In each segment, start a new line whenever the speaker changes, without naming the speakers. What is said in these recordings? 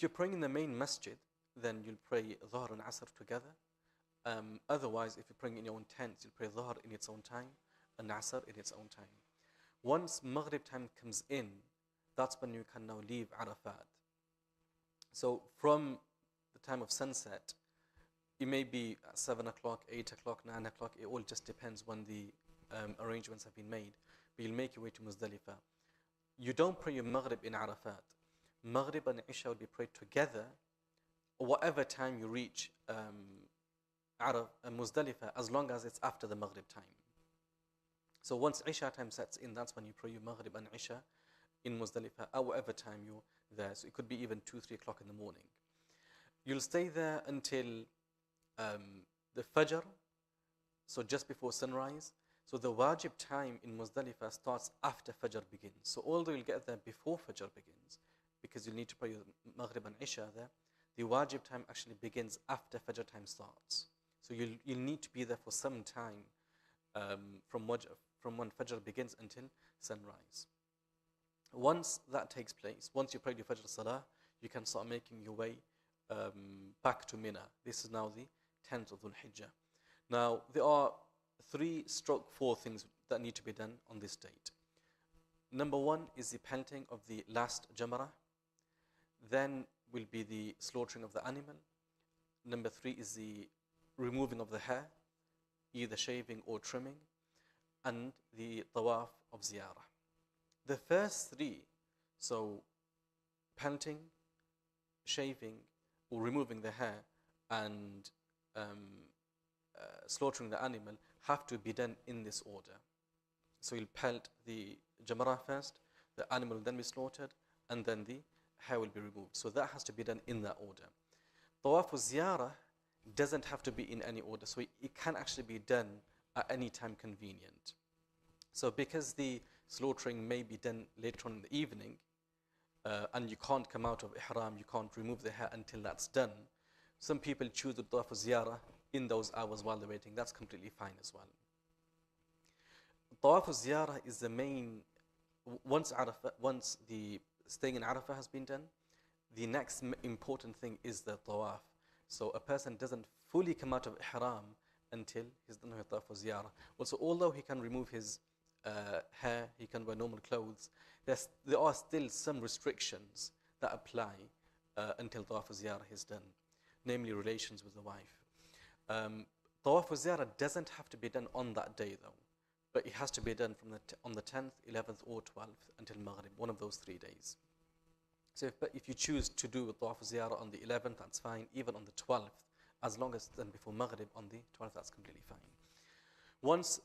If you're praying in the main masjid, then you'll pray Dhuhr and Asr together. Otherwise, if you're praying in your own tent, you'll pray Dhuhr in its own time and Asr in its own time. Once Maghrib time comes in, that's when you can now leave Arafat. So from the time of sunset, it may be at 7 o'clock, 8 o'clock, 9 o'clock. It all just depends when the arrangements have been made. But you'll make your way to Muzdalifah. You don't pray your Maghrib in Arafat. Maghrib and Isha will be prayed together, whatever time you reach Muzdalifah, as long as it's after the Maghrib time. So once Isha time sets in, that's when you pray your Maghrib and Isha in Muzdalifah, at whatever time you're there. So it could be even 2, 3 o'clock in the morning. You'll stay there until the Fajr, so just before sunrise. So the wajib time in Muzdalifah starts after Fajr begins. So although you'll get there before Fajr begins, because you'll need to pray your Maghrib and Isha there, the wajib time actually begins after Fajr time starts. So you'll need to be there for some time from when Fajr begins until sunrise. Once that takes place, once you pray your Fajr Salah, you can start making your way back to Mina. This is now the 10th of Dhul Hijjah. Now, there are 3/4 things that need to be done on this date. Number 1 is the pelting of the last Jamrah. Then will be the slaughtering of the animal. Number 3 is the removing of the hair, either shaving or trimming, and the tawaf of ziyarah. The first 3, so pelting, shaving or removing the hair, and slaughtering the animal, have to be done in this order. So you'll pelt the Jamrah first, the animal will then be slaughtered, and then the hair will be removed. So that has to be done in that order. Tawaf ziyarah doesn't have to be in any order, so it can actually be done at any time convenient. So because the slaughtering may be done later on in the evening, and you can't come out of ihram, you can't remove the hair until that's done, some people choose the tawaf ziyarah in those hours while they're waiting. That's completely fine as well. Tawaf ziyarah is the main, once the staying in Arafah has been done, the next important thing is the tawaf. So a person doesn't fully come out of ihram until he's done with tawaf ziyarah. Also, although he can remove his hair, he can wear normal clothes, there are still some restrictions that apply until tawaf ziyarah is done, namely relations with the wife. Tawaf ziyarah doesn't have to be done on that day though, but it has to be done on the 10th, 11th or 12th until Maghrib, one of those 3 days. So if you choose to do tawaf ziyarah on the 11th, that's fine. Even on the 12th, as long as it's done before Maghrib on the 12th, that's completely fine. Once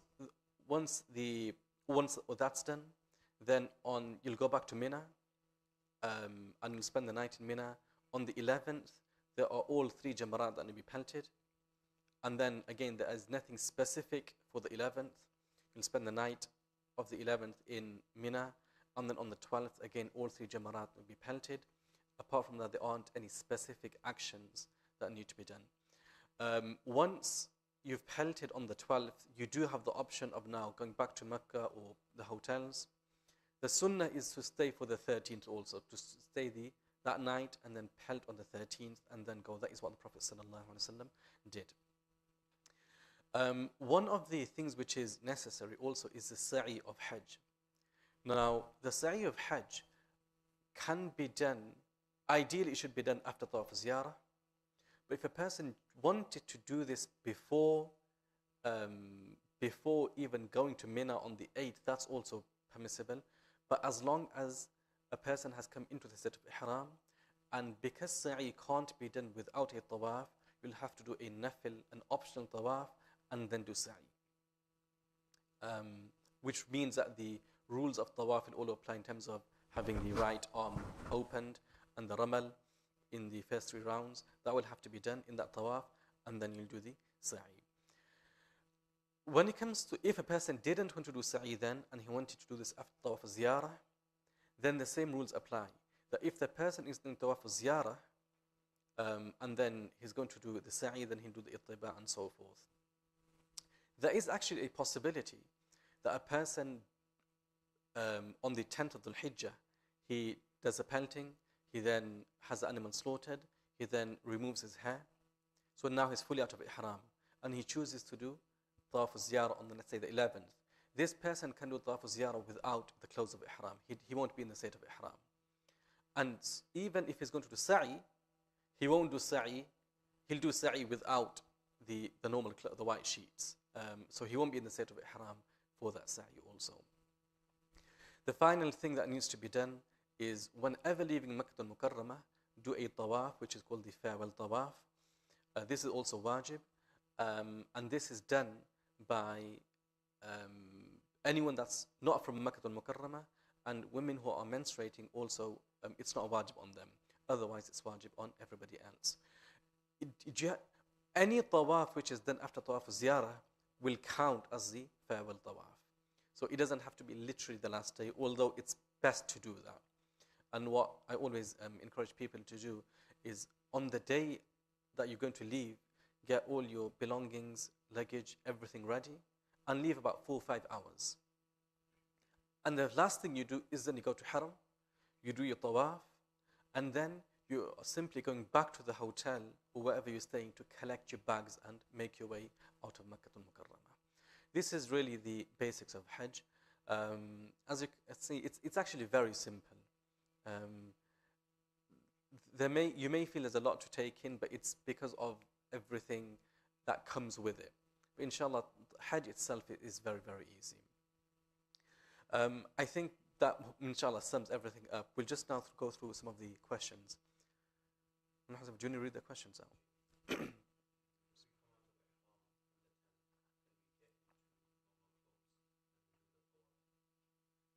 that's done, then you'll go back to Mina, and you'll spend the night in Mina. On the 11th, there are all 3 Jamarat that will be pelted. And then again, there is nothing specific for the 11th. You'll spend the night of the 11th in Mina. And then on the 12th, again, all 3 Jamarat will be pelted. Apart from that, there aren't any specific actions that need to be done. Once you've pelted on the 12th, you do have the option of now going back to Mecca or the hotels. The sunnah is to stay for the 13th also, to stay that night and then pelt on the 13th and then go. That is what the Prophet ﷺ did. One of the things which is necessary also is the sa'i of Hajj. Now, the sa'i of Hajj can be done, ideally it should be done after tawaf ziyarah, but if a person wanted to do this before even going to Mina on the 8th, that's also permissible. But as long as a person has come into the state of ihram, and because sa'i can't be done without a tawaf, you'll have to do a nafil, an optional tawaf, and then do sa'i. Which means that the rules of tawaf will all apply in terms of having the right arm opened and the ramal in the first 3 rounds. That will have to be done in that tawaf, and then you'll do the sa'i. When it comes to, if a person didn't want to do sa'i then, and he wanted to do this after tawaf ziyarah, then the same rules apply. That if the person is doing tawaf ziyarah, and then he's going to do the sa'i, then he'll do the ittiba and so forth. There is actually a possibility that a person on the 10th of Dhul Hijjah, he does a pelting, He then has the animal slaughtered. He then removes his hair. So now he's fully out of ihram. And he chooses to do tawaf ziyarah on, let's say, the 11th. This person can do tawaf ziyarah without the clothes of ihram. He won't be in the state of ihram. And even if he's going to do sa'i, he won't do sa'i. He'll do sa'i without the normal, the white sheets. So he won't be in the state of ihram for that sa'i also. The final thing that needs to be done is whenever leaving Makkah al-Mukarramah, do a tawaf, which is called the farewell tawaf. This is also wajib. And this is done by anyone that's not from Makkah al-Mukarramah, and women who are menstruating also, it's not a wajib on them. Otherwise, it's wajib on everybody else. Any tawaf which is done after tawaf ziyarah will count as the farewell tawaf. So it doesn't have to be literally the last day, although it's best to do that. And what I always encourage people to do is on the day that you're going to leave, get all your belongings, luggage, everything ready, and leave about 4 or 5 hours. And the last thing you do is then you go to haram, you do your tawaf, and then you're simply going back to the hotel or wherever you're staying to collect your bags and make your way out of Makkah al-Mukarramah. This is really the basics of Hajj. As you can see, it's actually very simple. You may feel there's a lot to take in, but it's because of everything that comes with it. But inshallah, Hajj itself is very, very easy. I think that inshallah sums everything up. We'll just now go through some of the questions. Do you want to read the questions out?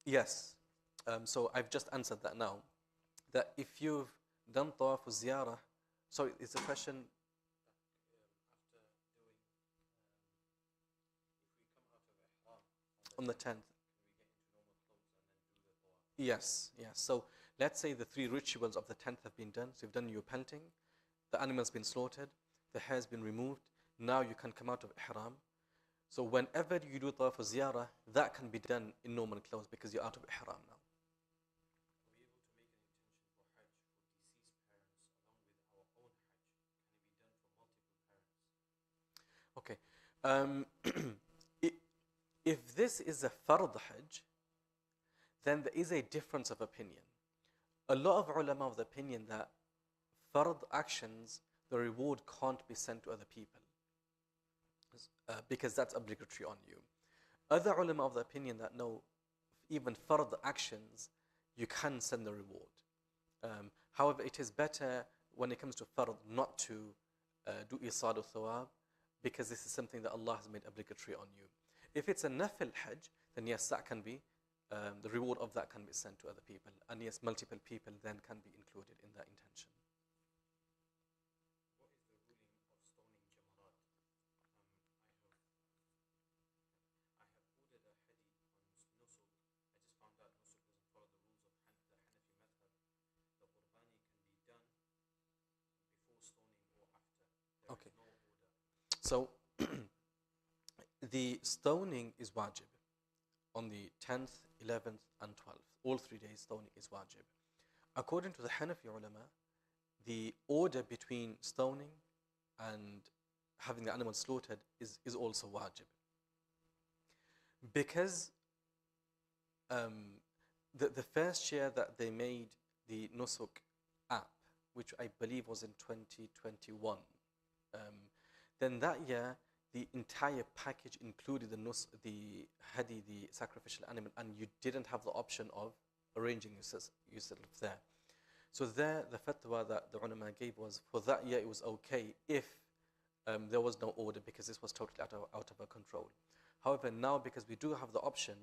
Yes. So I've just answered that now. That if you've done tawaf ziyarah, sorry, it's a question. On the 10th. Yes, yes. So let's say the 3 rituals of the 10th have been done. So you've done your pelting, the animal's been slaughtered, the hair's been removed. Now you can come out of ihram. So whenever you do tawaf ziyarah, that can be done in normal clothes because you're out of ihram now. Okay. If this is a fard hajj, then there is a difference of opinion. A lot of ulama of the opinion that fard actions, the reward can't be sent to other people because that's obligatory on you. Other ulama of the opinion that no, even fard actions, you can send the reward. However, it is better when it comes to fard not to do isal al-thawab, because this is something that Allah has made obligatory on you. If it's a nafil hajj, then yes, that can be, the reward of that can be sent to other people. And yes, multiple people then can be included in that intention. Okay. So the stoning is wajib on the 10th, 11th, and 12th. All 3 days stoning is wajib. According to the Hanafi ulama, the order between stoning and having the animal slaughtered is also wajib. Because the first year that they made the Nusuk app, which I believe was in 2021, then that year the entire package included the hadi, the sacrificial animal, and you didn't have the option of arranging yourself there. So there, the fatwa that the ulama gave was for that year it was okay if there was no order, because this was totally out of our control. However, now because we do have the option,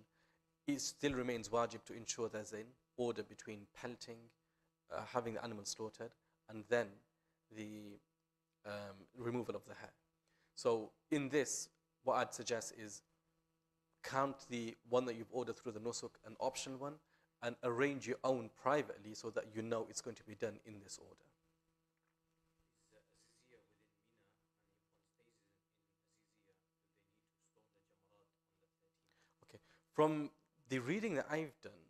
it still remains wajib to ensure there's an order between pelting, having the animal slaughtered, and then the removal of the hair. So in this, what I'd suggest is count the one that you've ordered through the nusuk, an optional one, and arrange your own privately so that you know it's going to be done in this order. Okay, from the reading that I've done,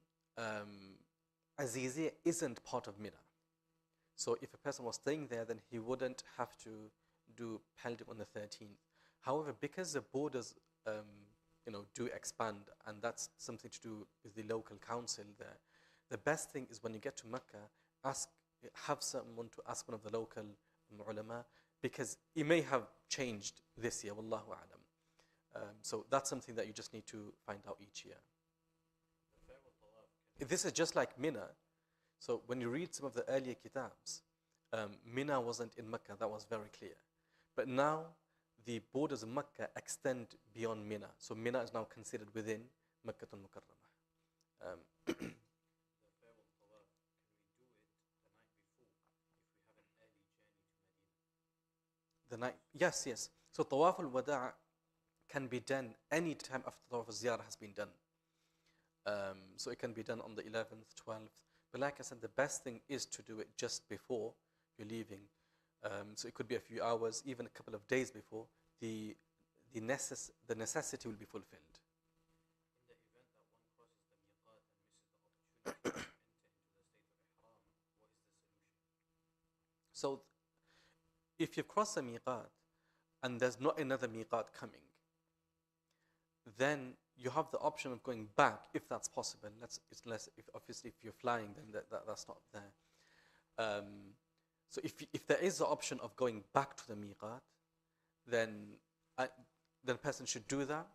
Aziziyah isn't part of Mina. So if a person was staying there, then he wouldn't have to do pilgrim on the 13th. However, because the borders, do expand, and that's something to do with the local council there, the best thing is when you get to Mecca, have someone to ask one of the local ulama, because it may have changed this year, wallahu a'lam. So that's something that you just need to find out each year. This is just like Mina. So when you read some of the earlier kitabs, Mina wasn't in Mecca, that was very clear. But now the borders of Mecca extend beyond Mina. So Mina is now considered within Makkah al-Mukarramah. The night, yes. So Tawaf al-Wada' can be done any time after Tawaf al-Ziyarah has been done. So it can be done on the 11th, 12th. But like I said, the best thing is to do it just before you're leaving. So it could be a few hours, even a couple of days before. The necessity will be fulfilled. In the event that one crosses the miqat and misses the opportunity to enter into the state of ihram, what is the solution? So if you've crossed the miqat and there's not another miqat coming, then you have the option of going back if that's possible. Obviously if you're flying, then that's not there. So if there is the option of going back to the miqat, then the person should do that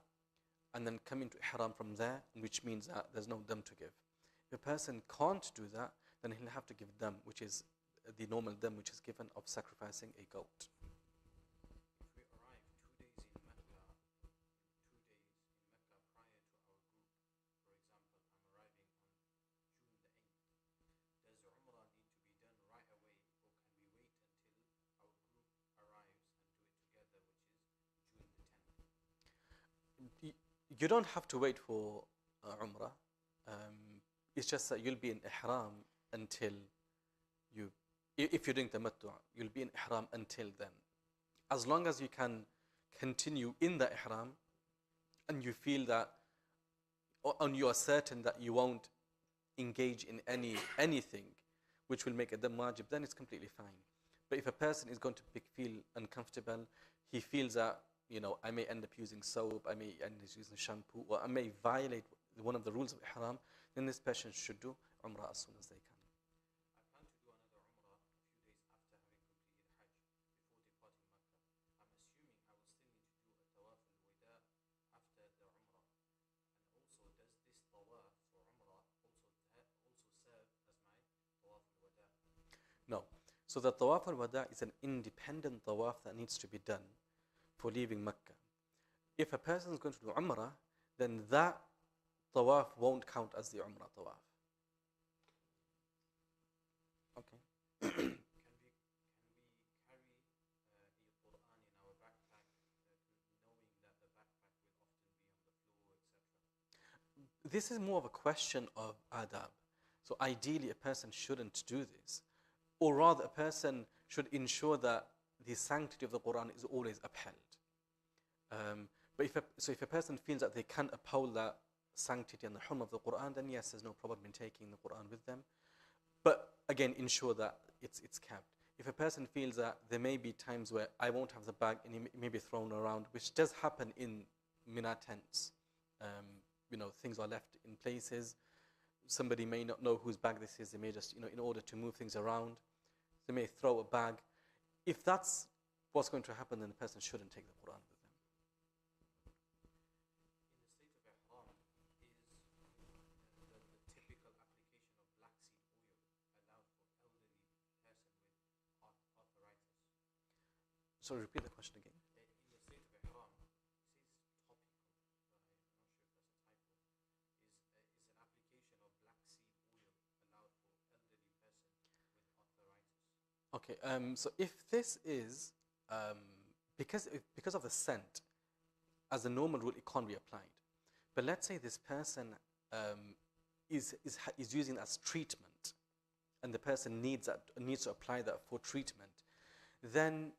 and then come into ihram from there, which means that there's no dam to give. If a person can't do that, then he'll have to give dam, which is the normal dam which is given of sacrificing a goat. If we arrive 2 days in Mecca, 2 days in Mecca prior to our group, for example, I'm arriving on June the 8th, does Umrah need to be done right away, or can we wait until our group arrives and do it together, which is June the 10th? You don't have to wait for Umrah. It's just that you'll be in ihram until if you're doing tamattu', you'll be in ihram until then. As long as you can continue in the ihram and you feel that, and you are certain that you won't engage in anything which will make a dam wajib, then it's completely fine. But if a person is going to feel uncomfortable, he feels that, I may end up using soap, I may end up using shampoo, or I may violate one of the rules of ihram, then this person should do Umrah as soon as they can. No. So the Tawaf al-Wada' is an independent Tawaf that needs to be done for leaving Mecca. If a person is going to do Umrah, then that Tawaf won't count as the Umrah Tawaf. Okay. Can we carry the Quran in our backpack, knowing that the backpack will often be on the floor, etc.? This is more of a question of adab. So ideally, a person shouldn't do this. Or rather, a person should ensure that the sanctity of the Quran is always upheld. But if a person feels that they can uphold that sanctity and the hurm of the Quran, then yes, there's no problem in taking the Quran with them. But again, ensure that it's kept. If a person feels that there may be times where I won't have the bag and it may be thrown around, which does happen in Mina tents. Things are left in places. Somebody may not know whose bag this is. They may just, in order to move things around, they may throw a bag. If that's what's going to happen, then the person shouldn't take the Quran with them. In the state of ihram, is the typical application of black seed oil allowed for elderly person with arthritis? Sorry, repeat the question again. In the state of ihram, it says topical, but I'm not sure if that's a typo. Is an application of black seed oil allowed for elderly person with arthritis? Okay, so if this is because of the scent, as a normal rule, it can't be applied. But let's say this person is using it as treatment, and the person needs to apply that for treatment, then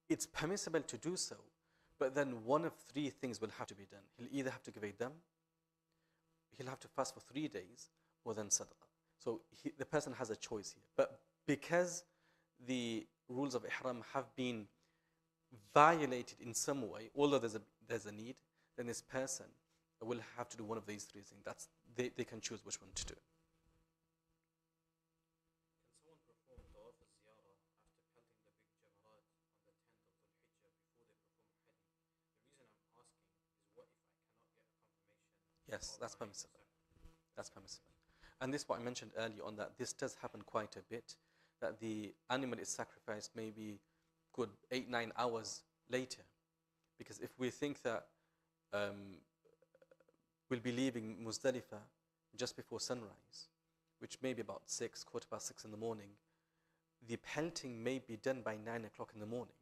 it's permissible to do so. But then one of 3 things will have to be done. He'll either have to give a dam, he'll have to fast for 3 days, or then sadaqah. So the person has a choice here. But because the rules of ihram have been violated in some way, although there's a need, then this person will have to do one of these three things. They can choose which one to do. Yes, that's permissible. That's permissible. And this is what I mentioned earlier on, that this does happen quite a bit, that the animal is sacrificed maybe good 8-9 hours later. Because if we think that we'll be leaving Muzdalifah just before sunrise, which may be about 6 in the morning, the pelting may be done by 9 o'clock in the morning.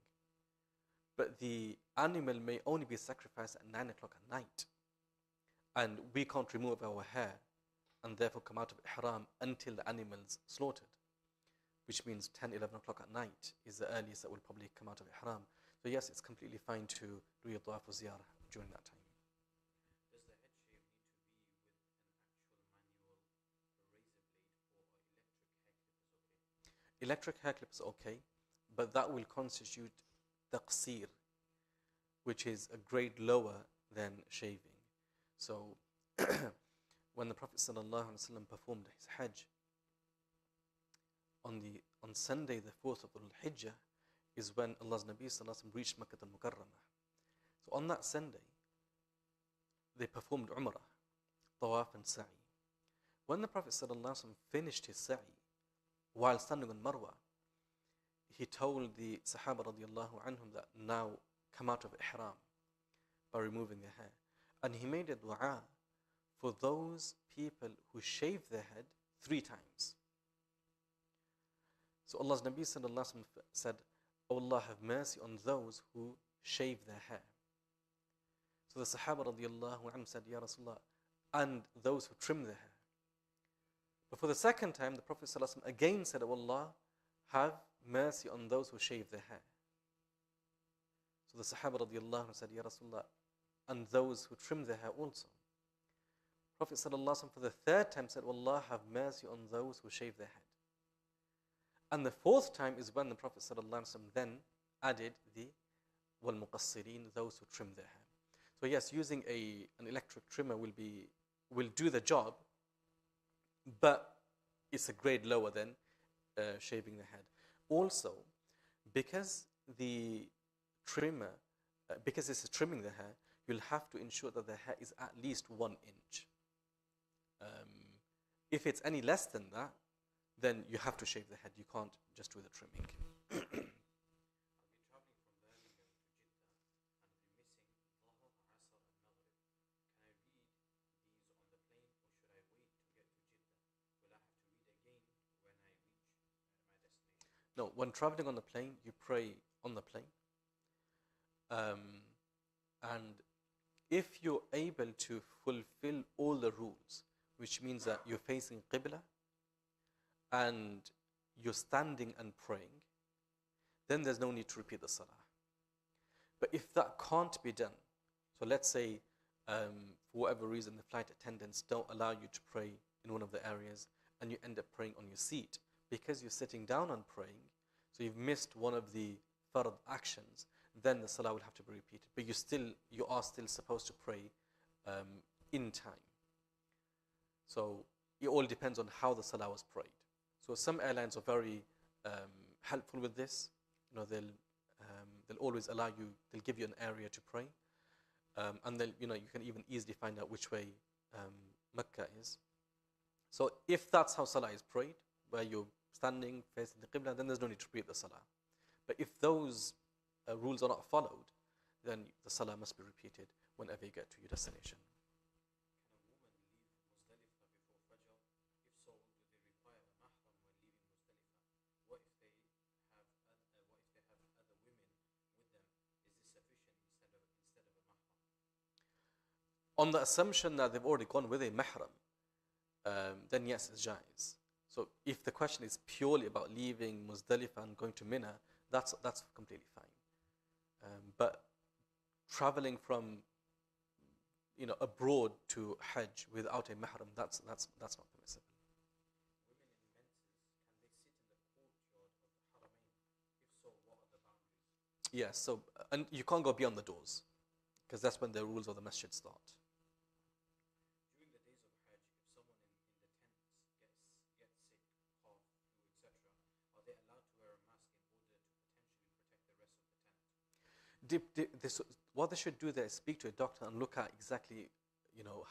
But the animal may only be sacrificed at 9 o'clock at night. And we can't remove our hair and therefore come out of ihram until the animal's slaughtered, which means 10-11 o'clock at night is the earliest that will probably come out of ihram. So yes, it's completely fine to do your tawaf or ziyarah during that time.
Does the head shave need to be with an actual manual razor blade, or electric hair clip is okay?
Electric hair clip is okay, but that will constitute taqsir, which is a grade lower than shaving. So when the Prophet ﷺ performed his Hajj on Sunday, the 4th of Dhul-Hijjah, is when Allah's Nabi ﷺ reached Makkah al-Mukarramah. So on that Sunday, they performed Umrah, Tawaf and Sa'i. When the Prophet ﷺ finished his Sa'i, while standing on Marwa, he told the Sahaba radiallahu anhum that now come out of Ihram by removing their hair. And he made a dua for those people who shave their head 3 times. So Allah's Nabi sallallahu alaihi wasallam said, "O Allah, have mercy on those who shave their hair." So the Sahaba radiallahu anhum said, "Ya Rasulullah," and those who trim their hair. But for the second time, the Prophet sallallahu alaihi wasallam again said, "O Allah, have mercy on those who shave their hair." So the Sahaba radiallahu anhum said, "Ya Rasulullah," and those who trim their hair also. Prophet ﷺ for the 3rd time said, "Allah, have mercy on those who shave their head." And the 4th time is when the Prophet ﷺ then added the wal muqassirin, those who trim their hair. So yes, using an electric trimmer will do the job, but it's a grade lower than shaving the head. Also, because the trimmer, because this is trimming the hair, you'll have to ensure that the hair is at least 1 inch. If it's any less than that, then you have to shave the head. You can't just do the trimming.
I'll be traveling from Birmingham to Jeddah and I'll be missing Dhuhr, Asr and Maghrib. Can I read these on the plane, or should I wait to get to Jeddah? Will I have to read again when I reach my destination?
No, when traveling on the plane, you pray on the plane. And if you're able to fulfill all the rules, which means that you're facing Qibla and you're standing and praying, then there's no need to repeat the Salah. But if that can't be done, so let's say for whatever reason the flight attendants don't allow you to pray in one of the areas and you end up praying on your seat because you're sitting down and praying, so you've missed one of the fard actions, then the Salah will have to be repeated. But you are still supposed to pray in time. So it all depends on how the Salah was prayed. So some airlines are very helpful with this. You know, they'll always allow you. They'll give you an area to pray, and then you can even easily find out which way Mecca is. So if that's how Salah is prayed, where you're standing facing the Qibla, then there's no need to repeat the Salah. But if those rules are not followed, then the Salah must be repeated whenever you get to your destination. On the assumption that they've already gone with a mahram, then yes, it's jaiz. So if the question is purely about leaving Muzdalifah and going to Mina, that's completely fine. But traveling from abroad to Hajj without a mahram, that's not permissible. Yes, so and you can't go beyond the doors because that's when the rules of the masjid start.
During the days of Hajj, if someone in the tent gets sick, cough, flu, etc., are they allowed to wear a mask in order to potentially protect the rest of the tent?
What they should do there is speak to a doctor and look at exactly,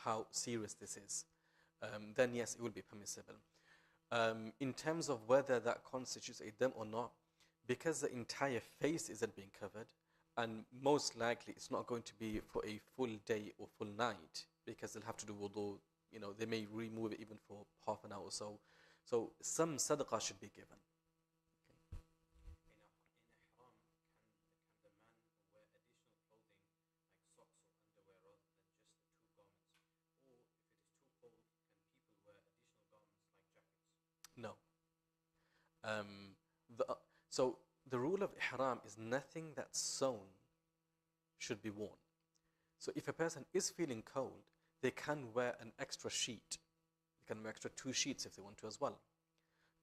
how serious this is. Then yes, it will be permissible. In terms of whether that constitutes a dam or not, because the entire face isn't being covered, and most likely it's not going to be for a full day or full night, because they'll have to do wudu, they may remove it even for half an hour or so. So some sadaqah should be given.
In ihram, can the man wear additional clothing like socks or underwear rather than just the two garments? Or if it is too cold, can people wear additional garments like jackets?
No. So the rule of ihram is nothing that's sewn should be worn. So if a person is feeling cold, they can wear an extra sheet. They can wear extra 2 sheets if they want to as well.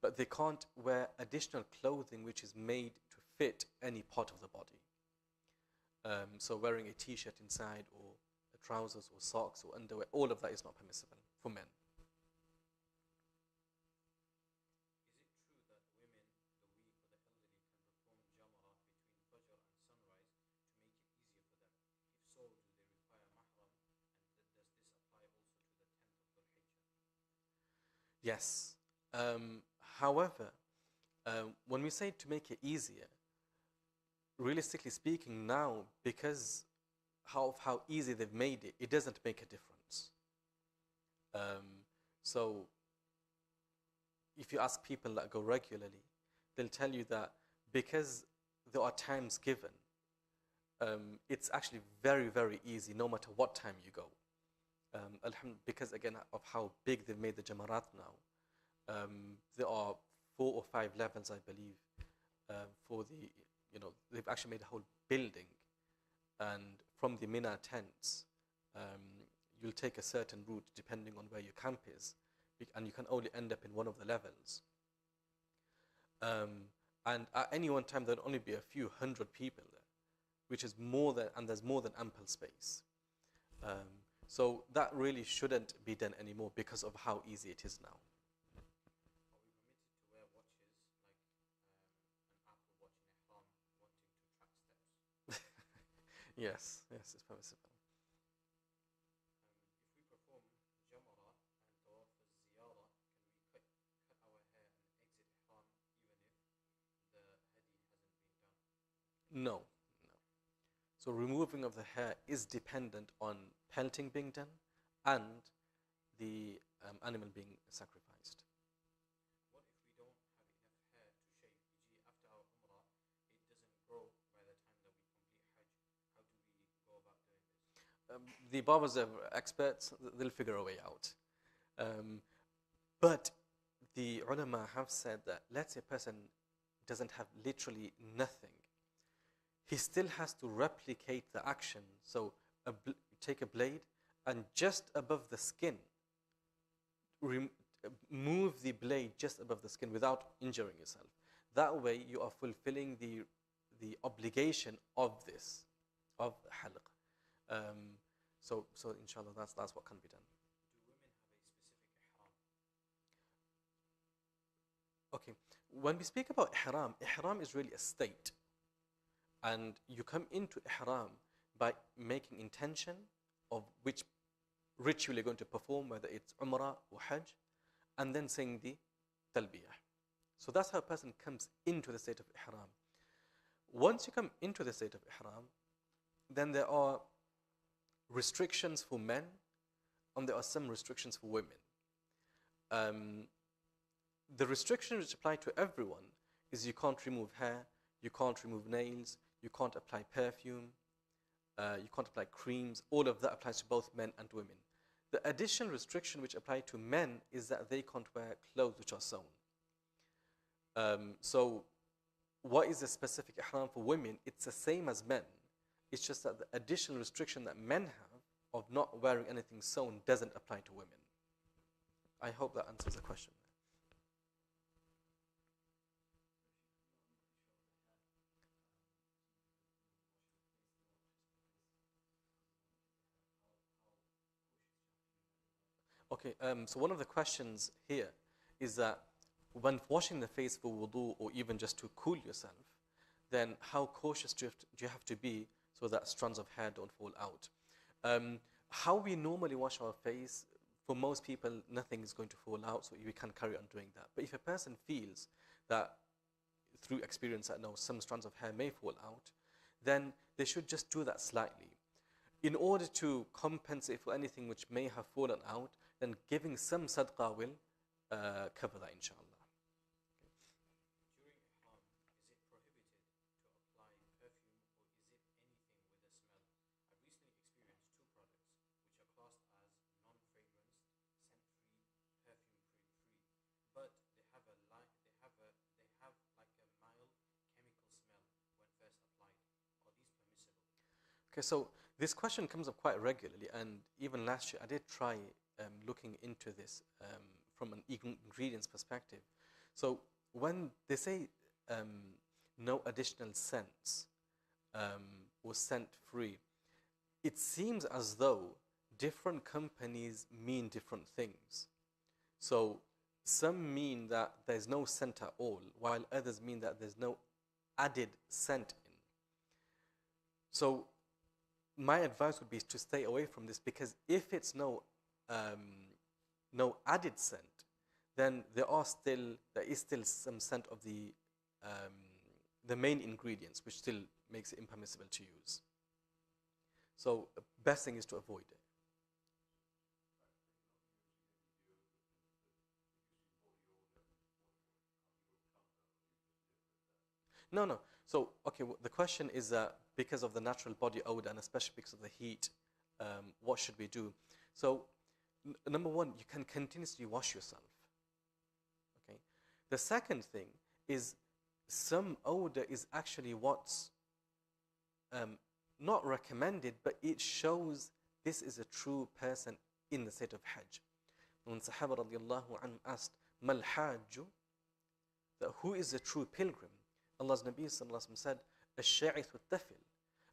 But they can't wear additional clothing which is made to fit any part of the body. So wearing a t-shirt inside, or trousers or socks or underwear, all of that is not permissible for men. Yes. However, when we say to make it easier, realistically speaking now, because of how easy they've made it, it doesn't make a difference. So if you ask people that go regularly, they'll tell you that because there are times given, it's actually very, very easy no matter what time you go. Because again of how big they've made the Jamarat now, there are 4 or 5 levels, I believe, for the, they've actually made a whole building, and from the Mina tents, you'll take a certain route depending on where your camp is, and you can only end up in one of the levels. And at any one time there'll only be a few hundred people there, which is more than, and there's more than ample space. So that really shouldn't be done anymore because of how easy it is now.
Are we permitted to wear watches like an Apple Watch in ihram, wanting to track steps?
Yes, it's permissible.
If we perform Jamara and Tawaf al-Ziyara, can we cut our hair and exit ihram even if the hadi hasn't been done?
No. So removing of the hair is dependent on pelting being done and the animal being sacrificed.
What if we don't have enough hair to shave? E.g., after our Umrah, it doesn't grow by the time that we complete Hajj. How do we go about doing this?
The barbers are experts, they'll figure a way out. But the ulama have said that let's say a person doesn't have literally nothing, he still has to replicate the action. So take a blade and just above the skin, move the blade just above the skin without injuring yourself. That way you are fulfilling the obligation of this, of halq. So inshallah that's what can be done.
Do women have a specific ihram?
Okay, when we speak about ihram is really a state. And you come into ihram by making intention of which ritual you're going to perform, whether it's Umrah or Hajj, and then saying the talbiyah. So that's how a person comes into the state of ihram. Once you come into the state of ihram, then there are restrictions for men, and there are some restrictions for women. The restrictions which apply to everyone is you can't remove hair, you can't remove nails, you can't apply perfume, you can't apply creams. All of that applies to both men and women. The additional restriction which apply to men is that they can't wear clothes which are sewn. So what is the specific ihram for women? It's the same as men. It's just that the additional restriction that men have of not wearing anything sewn doesn't apply to women. I hope that answers the question. Okay, so one of the questions here is that when washing the face for wudu or even just to cool yourself, then how cautious do you have to be so that strands of hair don't fall out? How we normally wash our face, for most people, nothing is going to fall out, so we can carry on doing that. But if a person feels that through experience that no, some strands of hair may fall out, then they should just do that slightly. In order to compensate for anything which may have fallen out, then giving some sadaqah will cover that, inshallah.
During ihram, is it prohibited to apply perfume or is it anything with a smell? I've recently experienced two products which are classed as non-fragranced, scent-free, perfume-free, but they have like a mild chemical smell when first applied. Are these permissible?
Okay, so this question comes up quite regularly, and even last year I did try looking into this from an ingredients perspective. So when they say no additional scents or scent free, it seems as though different companies mean different things. So some mean that there's no scent at all, while others mean that there's no added scent in. So my advice would be to stay away from this, because if it's no added scent, then there is still some scent of the main ingredients, which still makes it impermissible to use. So best thing is to avoid it. No. So, okay, the question is that because of the natural body odor and especially because of the heat, what should we do? So, number one, you can continuously wash yourself. Okay. The second thing is some odor is actually what's not recommended, but it shows this is a true person in the state of Hajj. When Sahaba radiallahu anhu asked, Mal Hajju, that who is a true pilgrim? Allah's Nabi sallallahu alaihi wasallam said, Ash-sha'ith tafil,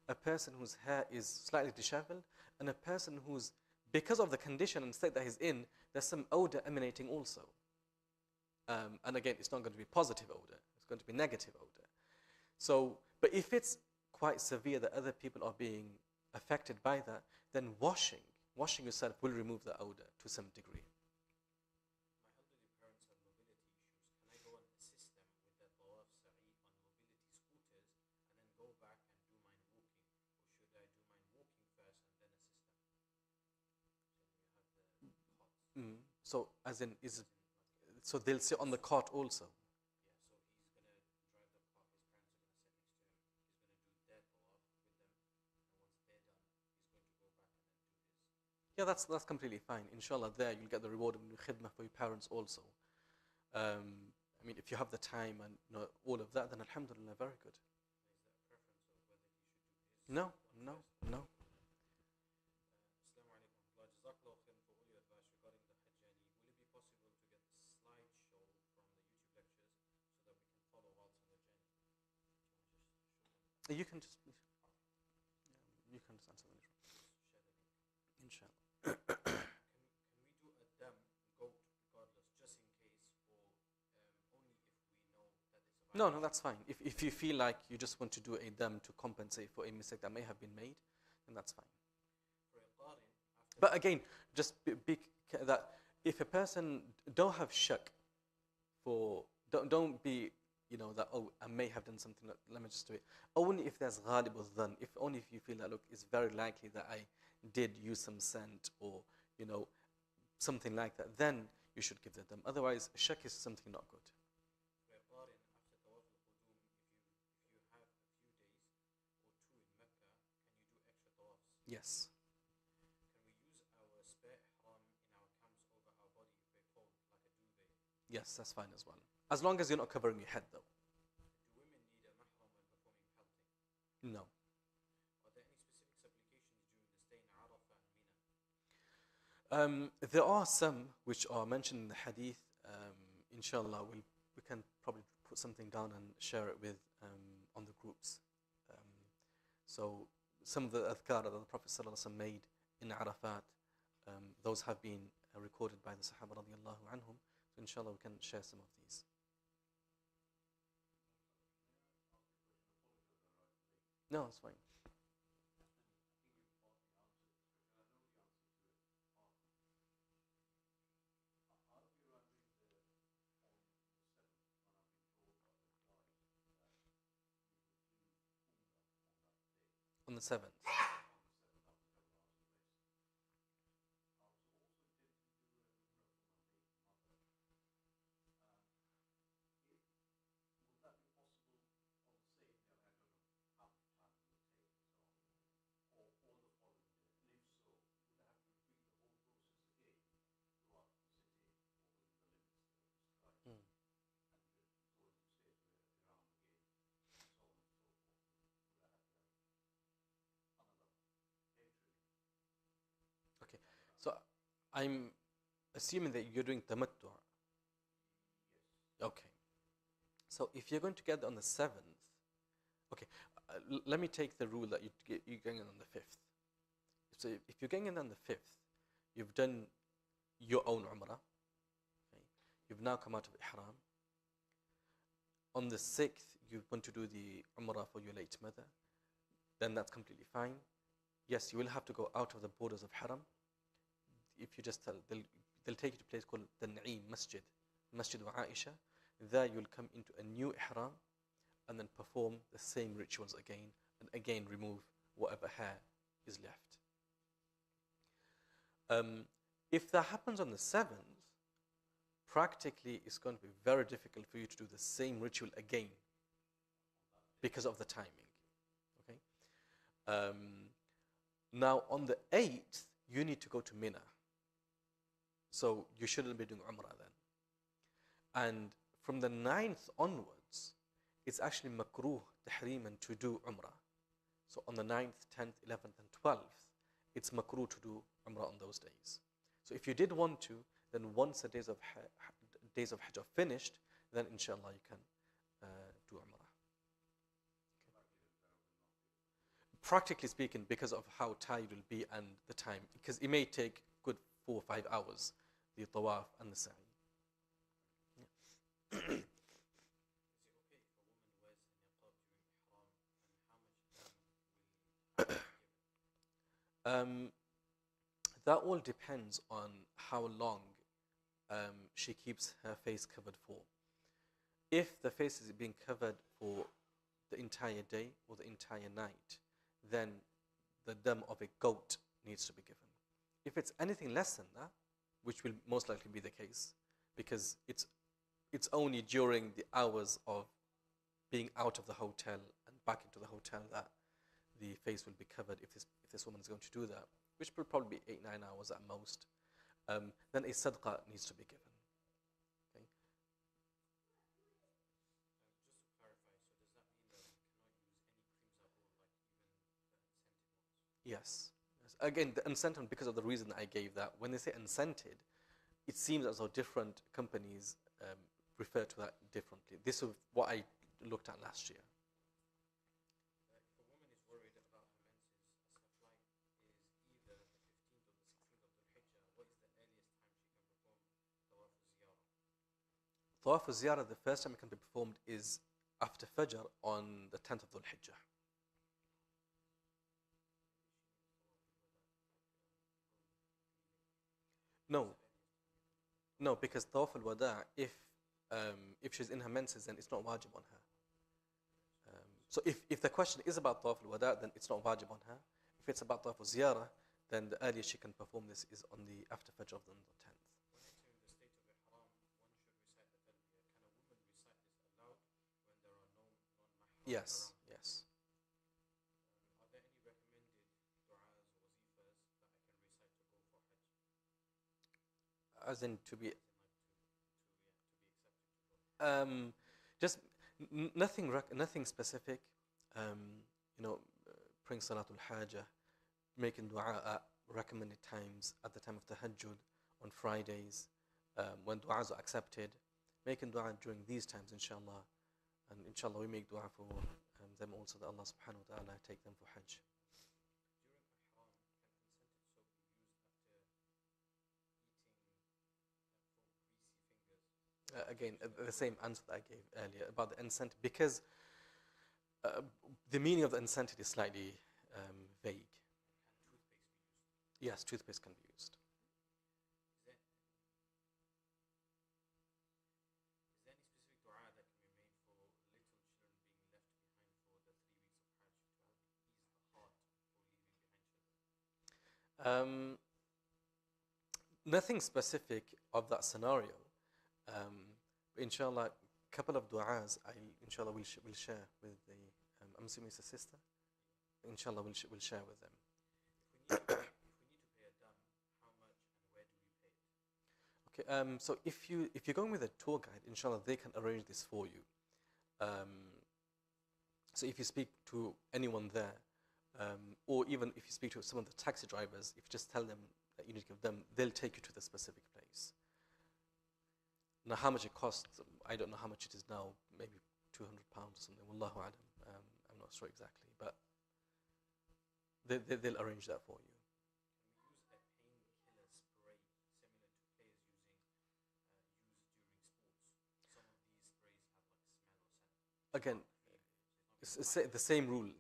a person whose hair is slightly disheveled, and a person who's, because of the condition and state that he's in, there's some odor emanating also. And again, it's not going to be positive odor, it's going to be negative odor. So, but if it's quite severe that other people are being affected by that, then washing yourself will remove the odor to some degree.
My elderly parents have mobility issues. Can I go and assist them with their tawaf sa'i on mobility scooters and then go back and do mine walking? Or should I do mine walking first and then assist them? So you have the cot.
So, as in, so they'll sit on the cot also.
Yeah, so he's going to drive the car, his parents are going to sit next to him, he's going to do their tawaf with them, and once they're done, he's going to go back and then do his.
Yeah, that's completely fine. Inshallah, there you'll get the reward of khidmah for your parents also. I mean, if you have the time and all of that, then alhamdulillah, very good.
Is there a preference of whether he should do his
No.
Assalamu alaikum. Jazakallah khair for all your advice regarding the Hajj journey. Will it be possible to get the slideshow from the YouTube lectures so that we can follow whilst on the journey?
You can just answer the
Share the link.
inshallah.
Can we do a dam goat regardless, just in case, or only if we know that it's a
No, that's fine. If you feel like you just want to do a dam to compensate for a mistake that may have been made, then that's fine.
For a qarin, after
But again, just be that if a person don't have shak for, don't be, that, oh, I may have done something, let me just do it. Only if there's ghalib or dhan, only if you feel that, look, it's very likely that I did use some scent or, something like that, then you should give the dam. Otherwise, shak is something not good.
for a qarin, after tawaf al-qudum, if you have a few days or two in Mecca, can you do extra tawafs?
Yes.
Can we use our spare ihram in our camps over our body if we're cold, like a duvet?
Yes, that's fine as well. As long as you're not covering your head, though.
Do women need a mahram when performing pelting?
No.
Are there any specific supplications during the stay in Arafah and Mina?
There are some which are mentioned in the hadith. Inshallah, we can probably put something down and share it with on the groups. So some of the adhkar that the Prophet ﷺ made in Arafat, those have been recorded by the Sahaba radiallahu anhum. So inshallah we can share some of these. No, it's fine. On the 7th. Mm. Okay, so I'm assuming that you're doing tamattu'. Okay, so if you're going to get on the 7th, okay, let me take the rule that you're going in on the 5th. So if you're going in on the 5th, you've done your own Umrah. Okay? You've now come out of Ihram. On the 6th, you want to do the Umrah for your late mother. Then that's completely fine. Yes, you will have to go out of the borders of Haram. If you just tell, they'll take you to a place called the Na'im Masjid, Masjid wa Aisha. There you'll come into a new Ihram and then perform the same rituals again, and again remove whatever hair is left. If that happens on the 7th, practically it's going to be very difficult for you to do the same ritual again because of the timing. Okay. Now on the 8th, you need to go to Mina. So you shouldn't be doing Umrah then. And from the 9th onwards, it's actually makruh, tahriman, to do Umrah. So on the 9th, 10th, 11th and 12th, it's makruh to do Umrah on those days. So if you did want to, then once the days of Hajj are finished, then inshallah you can do Umrah. Okay. Practically speaking, because of how tired you'll be and the time, because it may take good 4 or 5 hours, the tawaf and the sa'i. Yeah. That all depends on how long she keeps her face covered for. If the face is being covered for the entire day or the entire night, then the dam of a goat needs to be given. If it's anything less than that, which will most likely be the case, because it's only during the hours of being out of the hotel and back into the hotel that the face will be covered, if this woman is going to do that, which will probably be 8-9 hours at most, then a sadaqah needs to be given. Okay?
Just to clarify, so does that mean that we cannot use any creams at all, like even the unscented ones?
Yes. Again, the unscented, because of the reason I gave that, when they say unscented, it seems as though different companies refer to that differently. This is what I looked at last year.
If a woman is worried about her menses, as her flight is either the 15th or the 16th of Dhul Hijjah, what is the earliest time she can perform Tawaf al-Ziyarah?
Tawaf al-Ziyarah, the first time it can be performed is after Fajr on the 10th of Dhul Hijjah. No, because Tawaf al-Wada', if she's in her menses, then it's not wajib on her. So if the question is about Tawaf al-Wada', then it's not wajib on her. If it's about Tawaf al-Ziyarah, then the earliest she can perform this is on the after Fajr of the 10th.
When entering the state of Ihram, one should recite the talbiyah. Can a woman recite this aloud when there are no non-mahram
Yes,
around?
yes.
Are there any recommended du'as or wazifas that I can recite to go for Hajj?
As in to be...
To be accepted to go?
Just nothing specific. Praying Salatul Hajjah, making dua at recommended times at the time of Tahajjud, on Fridays, when du'as are accepted, making dua during these times, inshallah. And inshallah, we make dua for them also, that Allah subhanahu wa ta'ala take them for Hajj.
During Ihram, can unscented soap be used after eating
again, the same answer that I gave earlier about the unscented, because the meaning of the unscented is slightly vague.
Can toothpaste be used?
Yes, toothpaste can be used.
Is there, is there any specific dua that can be made for little children being left behind for the 3 weeks of Hajj to help ease the heart for leaving behind children?
Nothing specific of that scenario. Inshallah, a couple of du'as inshallah will share with the, I'm assuming it's a sister. Inshallah, we'll share with them.
If we need to pay a dam, how much and where do we pay it?
Okay, so if you're going with a tour guide, inshallah, they can arrange this for you. So if you speak to anyone there, or even if you speak to some of the taxi drivers, if you just tell them that you need to give them, they'll take you to the specific place. Now, how much it costs, I don't know how much it is now, maybe £200 or something, wallahu alam, I'm not sure exactly, but they'll arrange that for you.
Can we use a painkiller spray similar to players used during sports? Some of these sprays have like smell or scent.
Again,
It's not
it's the same ruling,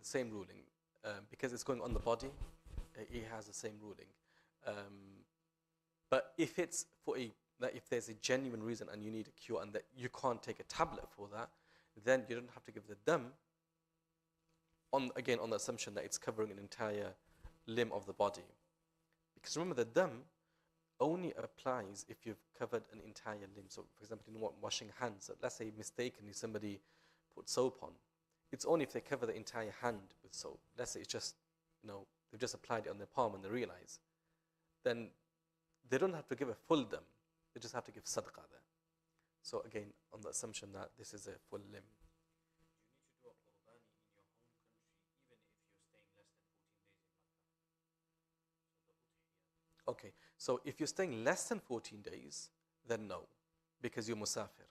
because it's going on the body, it has the same ruling. But if it's if there's a genuine reason and you need a cure and that you can't take a tablet for that, then you don't have to give the dam, on the assumption that it's covering an entire limb of the body. Because remember, the dam only applies if you've covered an entire limb. So for example, in washing hands, let's say mistakenly somebody put soap on, it's only if they cover the entire hand with soap. Let's say it's just, they've just applied it on their palm and they realize, then they don't have to give a full dam, they just have to give sadaqah there. So again, on the assumption that this is a full limb.
Do you need to do a qurbani in your home country even if you're staying less than 14 days in Makkah? So the udhiyah.
Okay, so if you're staying less than 14 days, then no, because you're musafir.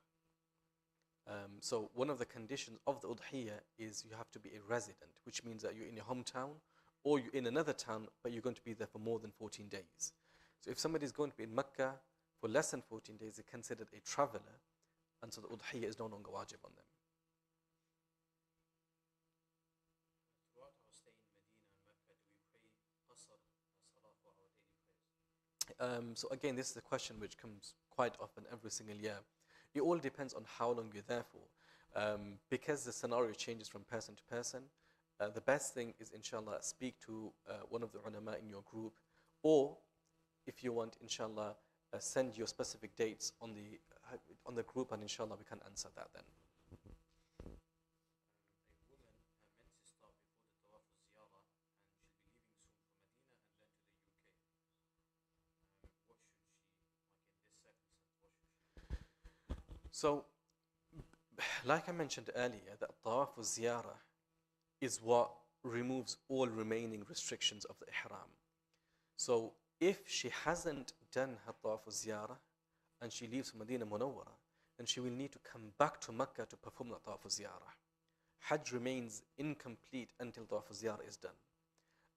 So one of the conditions of the udhiyah is you have to be a resident, which means that you're in your hometown or you're in another town, but you're going to be there for more than 14 days. So if somebody is going to be in Mecca for less than 14 days, they're considered a traveler, and so the udhiyah is no longer wajib on them.
Throughout our stay in Medina and Mecca, do we pray qasr as-salah for our daily prayers?
So again, this is a question which comes quite often every single year. It all depends on how long you're there for. Because the scenario changes from person to person, the best thing is, inshallah, speak to one of the ulama in your group, or if you want, inshallah, send your specific dates on the group, and inshallah we can answer that then.
A woman, her menses start before the tawaf of ziyarah, and she'll be leaving soon for Medina and then to the UK. What should she, like in this circumstance, what should she do?
So, like I mentioned earlier, that tawaf of ziyarah is what removes all remaining restrictions of the ihram. So if she hasn't done her tawaf of ziyarah and she leaves for Medina Munawwara, then she will need to come back to Mecca to perform the tawaf of ziyarah. Hajj remains incomplete until tawaf of ziyarah is done,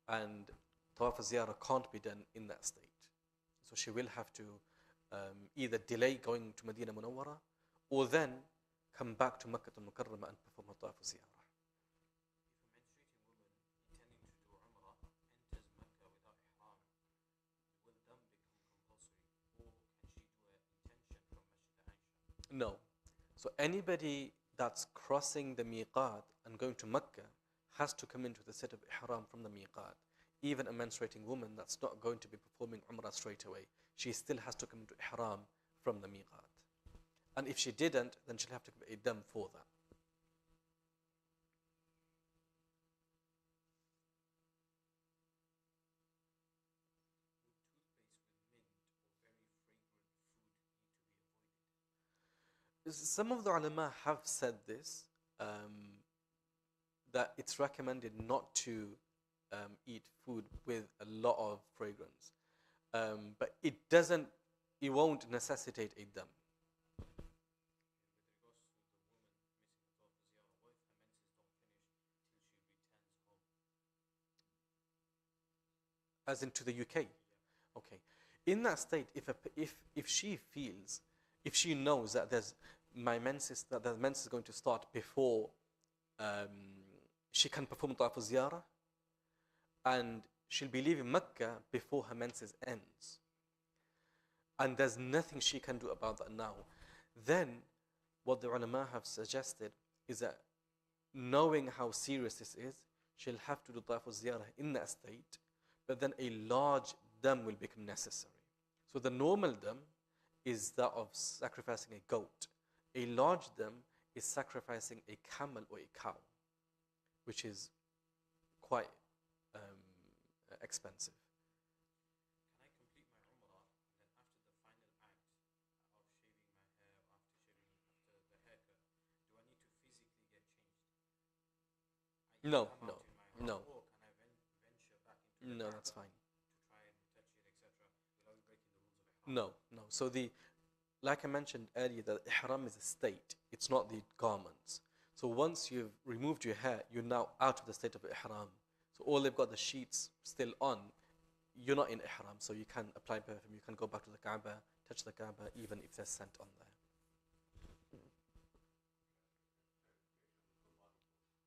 and tawaf of ziyarah can't be done in that state. So she will have to either delay going to Medina Munawwara or then come back to Makkah al-Mukarramah and perform her tawaf of ziyarah.
If a menstruating woman intending to do Umrah enters Mecca without ihram, will dam become compulsory, or can she do an intention from Masjid Aisha?
No. So anybody that's crossing the miqat and going to Mecca has to come into the set of ihram from the miqat. Even a menstruating woman that's not going to be performing Umrah straight away, she still has to come into ihram from the miqat. And if she didn't, then she'll have to give a dam for that.
Would toothpaste with mint or very fragrant food need to be avoided?
Some of the ulama have said this, that it's recommended not to eat food with a lot of fragrance. But it won't necessitate a dam.
With regards to the woman missing the tawaf of ziyarah, what if her menses don't finish till she returns home?
As into the UK?
Yeah.
Okay. In that state, if she feels If she knows that there's that the menses is going to start before she can perform Tawaf al-Ziyarah, and she'll be leaving Mecca before her menses ends, and there's nothing she can do about that now, then what the ulama have suggested is that, knowing how serious this is, she'll have to do Tawaf al-Ziyarah in that state, but then a large dam will become necessary. So the normal dam is that of sacrificing a goat. A large dam is sacrificing a camel or a cow, which is quite expensive.
Can I complete my Umrah and then after the final act of shaving my hair, after the haircut, do I need to physically get changed?
No,
Come
no,
out in my
no.
Or can I venture back into
No,
the
that's
Kaaba
fine.
to try and touch it, etc., without breaking the rules of Ihram?
No, no. So like I mentioned earlier, that ihram is a state. It's not the garments. So once you've removed your hair, you're now out of the state of ihram. So all they've got the sheets still on. You're not in ihram, so you can apply perfume. You can go back to the Kaaba, touch the Kaaba, even if there's scent on there.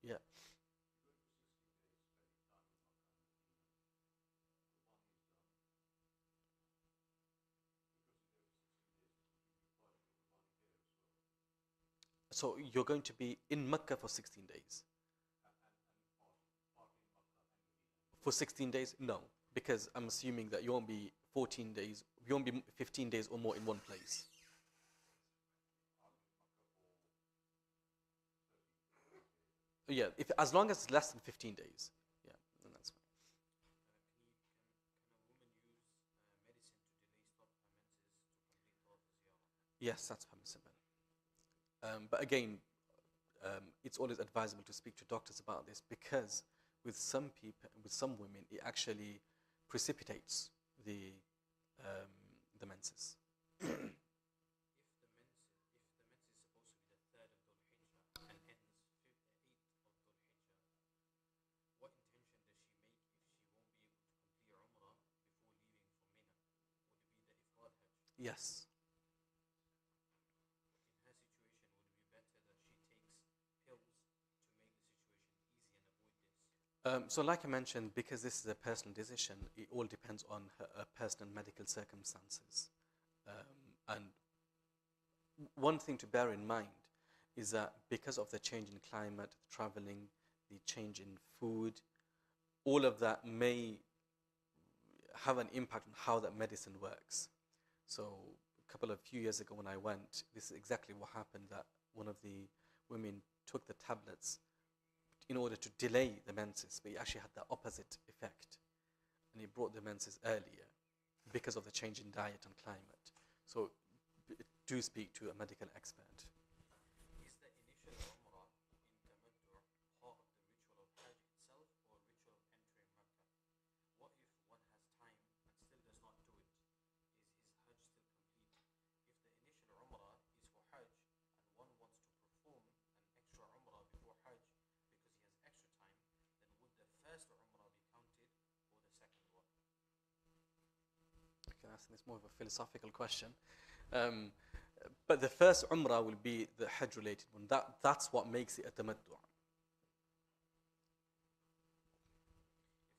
Yeah. So you're going to be in Mecca for 16 days. For 16 days? No, because I'm assuming that you won't be 14 days, you won't be 15 days or more in one place. Yeah, as long as it's less than 15 days. Yeah, then that's fine.
Can a woman use medicine to delay stop her menses to complete Tawaf al-Ziyarah?
Yes, that's permissible. But again, it's always advisable to speak to doctors about this, because with some people, with some women, it actually precipitates the menses.
If the menses is supposed to be the 3rd of Dhul Hijjah and ends 8th of Dhul Hijjah, what intention does she make if she won't be able to complete Umrah before leaving for Mina? Would it be the Ifrad Hajj?
Yes.
In her situation, would it be better that she takes pills to make the situation easy and avoid this?
So like I mentioned, because this is a personal decision, it all depends on her personal medical circumstances. And one thing to bear in mind is that because of the change in climate, traveling, the change in food, all of that may have an impact on how that medicine works. So a few years ago when I went, this is exactly what happened, that one of the women took the tablets in order to delay the menses, but it actually had the opposite effect, and it brought the menses earlier because of the change in diet and climate. So do speak to a medical expert.
Is the initial Umrah in Tamattu part of the ritual of Hajj itself or a ritual of entering Mecca? What if one has time and still does not do it? Is his Hajj still complete? If the initial Umrah is for Hajj and one wants to perform an extra Umrah before Hajj because he has extra time, then would the first Umrah be counted or the second one?
Okay, I think it's more of a philosophical question. But the first Umrah will be the Hajj related one. That's what makes it a tamattu'.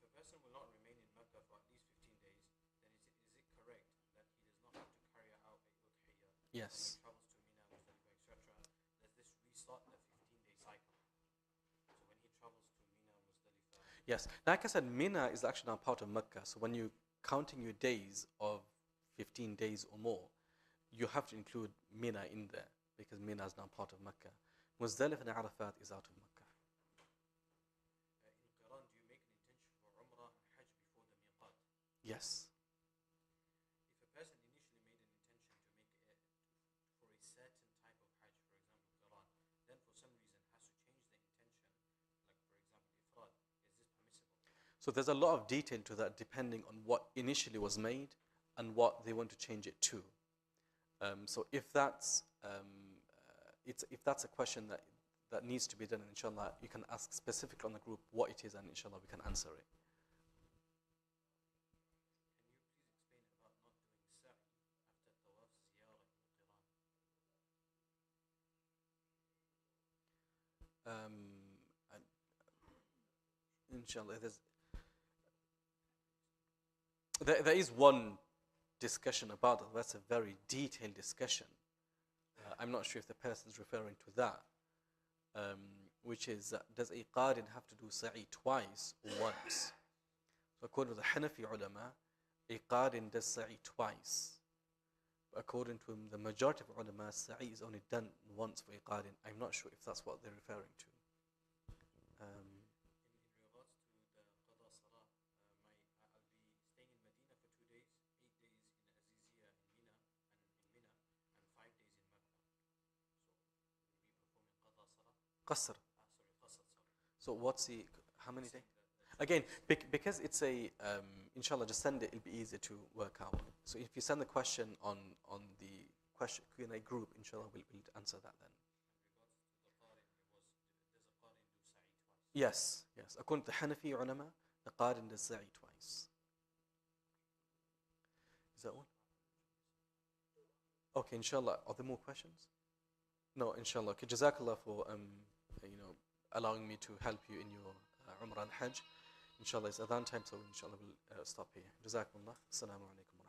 If a person will not remain in Mecca for at least 15 days, then is it correct that he does not have to carry out a udhiyah
Yes.
when he travels to Mina, Muzdalifah, etc.? Does this restart the 15-day cycle? So when he travels to Mina, Muzdalifah.
Yes. Like I said, Mina is actually now part of Mecca. So when you're counting your days of 15 days or more, you have to include Mina in there, because Mina is now part of Mecca. Muzdalifah and Arafat is out of Mecca.
In Qiran, do you make an intention for Umrah and Hajj before the miqat?
Yes.
If a person initially made an intention to make it for a certain type of Hajj, for example Qiran, then for some reason has to change the intention, like for example Ifrad, is this permissible?
So there's a lot of detail to that, depending on what initially was made and what they want to change it to. So if that's a question that needs to be done, inshallah, you can ask specifically on the group what it is, and inshallah we can answer it.
Can you please explain about not doing sa'i after tawaf, ziyarah, or qiran?
And inshallah, there is one discussion about it. That's a very detailed discussion. I'm not sure if the person is referring to that, which is does a qarin have to do sa'i twice or once? So according to the Hanafi ulama, a qarin does sa'i twice. According to the majority of ulama, sa'i is only done once for a qarin. I'm not sure if that's what they're referring to.
In regards to the qada salah, I'll be staying in Medina for 2 days, 8 days in Azizia in Mina, and 5 days in Mecca. So we'll be performing qada salah.
Qasr.
Sorry, qasr, sorry.
So what's the, how many days? Again, because it's a, inshallah, just send it, it'll be easier to work out. So if you send the question on the question Q&A group, inshallah, we'll answer that then.
In regards to the qarin, does a qarin do sa'i twice?
Yes. According to the Hanafi ulama, the qarin does sa'i twice. Is that all? Okay, inshallah. Are there more questions? No, inshallah. Okay, jazakallah for allowing me to help you in your Umrah and Hajj. Inshallah, it's adhan time, so inshallah we'll stop here. Jazakumullah. Assalamu alaikum.